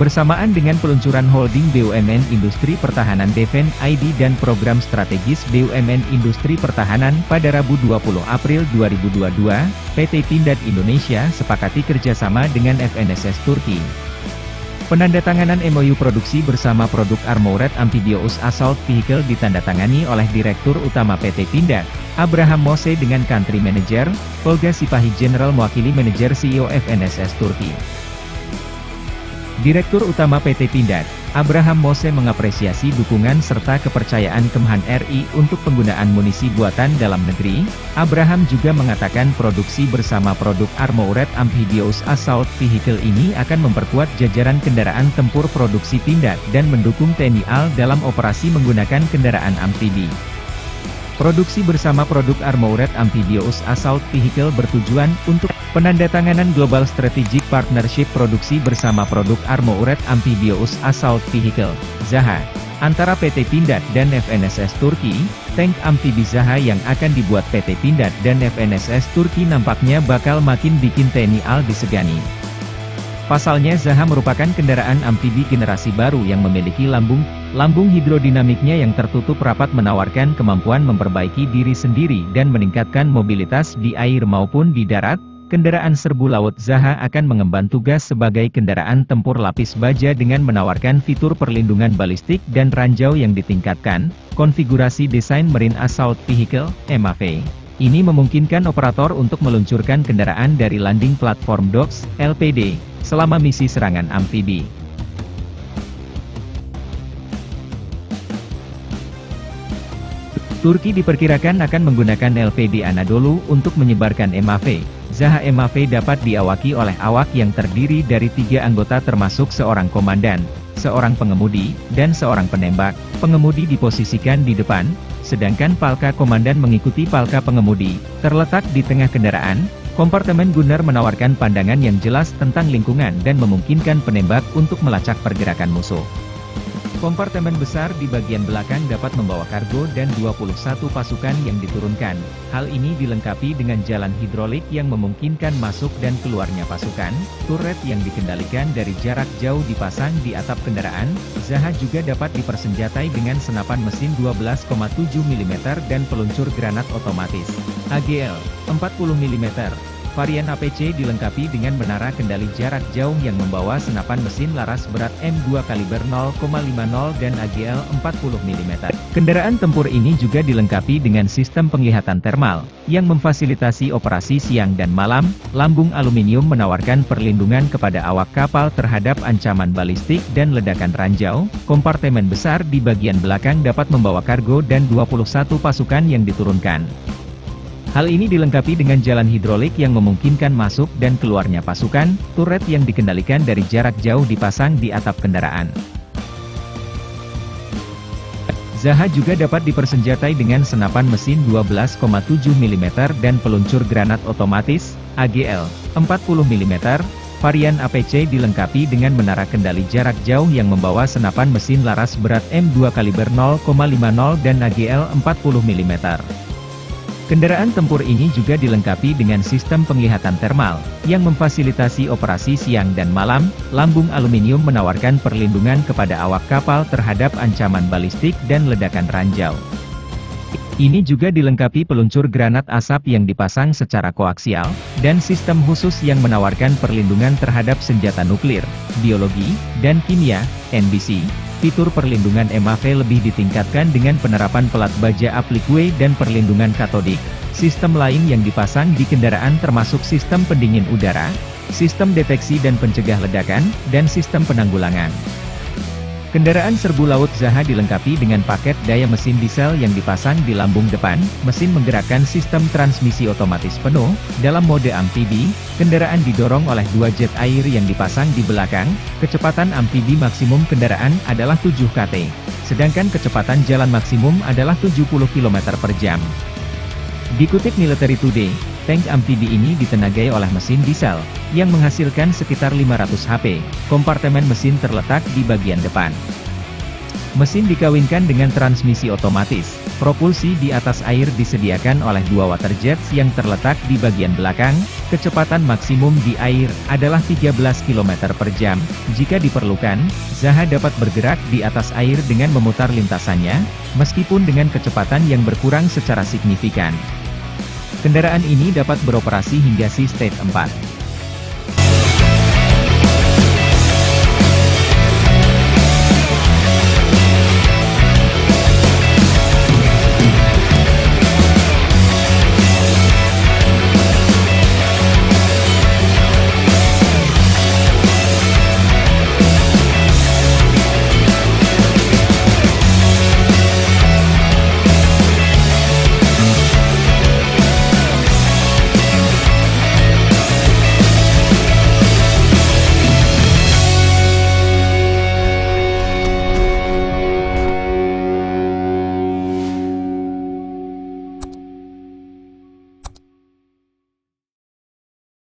Bersamaan dengan peluncuran holding BUMN Industri Pertahanan Defen ID dan program strategis BUMN Industri Pertahanan pada Rabu 20 April 2022, PT Pindad Indonesia sepakati kerjasama dengan FNSS Turki. Penandatanganan MOU produksi bersama produk Armoured Amphibious Assault Vehicle ditandatangani oleh Direktur Utama PT Pindad, Abraham Mose dengan Country Manager, Olga Sipahi General mewakili Manajer CEO FNSS Turki. Direktur Utama PT Pindad, Abraham Mose mengapresiasi dukungan serta kepercayaan Kemhan RI untuk penggunaan munisi buatan dalam negeri. Abraham juga mengatakan produksi bersama produk Armoured Amphibious Assault Vehicle ini akan memperkuat jajaran kendaraan tempur produksi Pindad dan mendukung TNI AL dalam operasi menggunakan kendaraan amfibi. Produksi bersama produk Armoured Amphibious Assault Vehicle bertujuan untuk penandatanganan Global Strategic Partnership produksi bersama produk Armoured Amphibious Assault Vehicle, ZAHA, antara PT Pindad dan FNSS Turki. Tank amfibi ZAHA yang akan dibuat PT Pindad dan FNSS Turki nampaknya bakal makin bikin TNI AL disegani. Pasalnya ZAHA merupakan kendaraan amfibi generasi baru yang memiliki lambung hidrodinamiknya yang tertutup rapat menawarkan kemampuan memperbaiki diri sendiri dan meningkatkan mobilitas di air maupun di darat. Kendaraan serbu laut ZAHA akan mengemban tugas sebagai kendaraan tempur lapis baja dengan menawarkan fitur perlindungan balistik dan ranjau yang ditingkatkan. Konfigurasi desain Marine Assault Vehicle, MAV. Ini memungkinkan operator untuk meluncurkan kendaraan dari landing platform docks, LPD, selama misi serangan amfibi. Turki diperkirakan akan menggunakan LPD Anadolu untuk menyebarkan MAV. ZAHA MAV dapat diawaki oleh awak yang terdiri dari 3 anggota termasuk seorang komandan, seorang pengemudi, dan seorang penembak. Pengemudi diposisikan di depan, sedangkan palka komandan mengikuti palka pengemudi. Terletak di tengah kendaraan, kompartemen gunner menawarkan pandangan yang jelas tentang lingkungan dan memungkinkan penembak untuk melacak pergerakan musuh. Kompartemen besar di bagian belakang dapat membawa kargo dan 21 pasukan yang diturunkan. Hal ini dilengkapi dengan jalan hidrolik yang memungkinkan masuk dan keluarnya pasukan. Turret yang dikendalikan dari jarak jauh dipasang di atap kendaraan. ZAHA juga dapat dipersenjatai dengan senapan mesin 12,7 mm dan peluncur granat otomatis. AGL 40 mm. Varian APC dilengkapi dengan menara kendali jarak jauh yang membawa senapan mesin laras berat M2 kaliber 0,50 dan AGL 40 mm. Kendaraan tempur ini juga dilengkapi dengan sistem penglihatan thermal, yang memfasilitasi operasi siang dan malam. Lambung aluminium menawarkan perlindungan kepada awak kapal terhadap ancaman balistik dan ledakan ranjau. Kompartemen besar di bagian belakang dapat membawa kargo dan 21 pasukan yang diturunkan. Hal ini dilengkapi dengan jalan hidrolik yang memungkinkan masuk dan keluarnya pasukan. Turret yang dikendalikan dari jarak jauh dipasang di atap kendaraan. ZAHA juga dapat dipersenjatai dengan senapan mesin 12,7 mm dan peluncur granat otomatis, AGL, 40 mm. Varian APC dilengkapi dengan menara kendali jarak jauh yang membawa senapan mesin laras berat M2 kaliber 0,50 dan AGL 40 mm. Kendaraan tempur ini juga dilengkapi dengan sistem penglihatan thermal, yang memfasilitasi operasi siang dan malam. Lambung aluminium menawarkan perlindungan kepada awak kapal terhadap ancaman balistik dan ledakan ranjau. Ini juga dilengkapi peluncur granat asap yang dipasang secara koaksial, dan sistem khusus yang menawarkan perlindungan terhadap senjata nuklir, biologi, dan kimia, NBC. Fitur perlindungan MAV lebih ditingkatkan dengan penerapan pelat baja aplikue dan perlindungan katodik. Sistem lain yang dipasang di kendaraan termasuk sistem pendingin udara, sistem deteksi dan pencegah ledakan, dan sistem penanggulangan. Kendaraan serbu laut ZAHA dilengkapi dengan paket daya mesin diesel yang dipasang di lambung depan. Mesin menggerakkan sistem transmisi otomatis penuh. Dalam mode amfibi, kendaraan didorong oleh 2 jet air yang dipasang di belakang. Kecepatan amfibi maksimum kendaraan adalah 7 km, sedangkan kecepatan jalan maksimum adalah 70 km per jam. Dikutip Military Today, tank amfibi ini ditenagai oleh mesin diesel, yang menghasilkan sekitar 500 HP. Kompartemen mesin terletak di bagian depan. Mesin dikawinkan dengan transmisi otomatis. Propulsi di atas air disediakan oleh 2 water jets yang terletak di bagian belakang. Kecepatan maksimum di air adalah 13 km per jam. Jika diperlukan, Zaha dapat bergerak di atas air dengan memutar lintasannya, meskipun dengan kecepatan yang berkurang secara signifikan. Kendaraan ini dapat beroperasi hingga Sea Stage 4.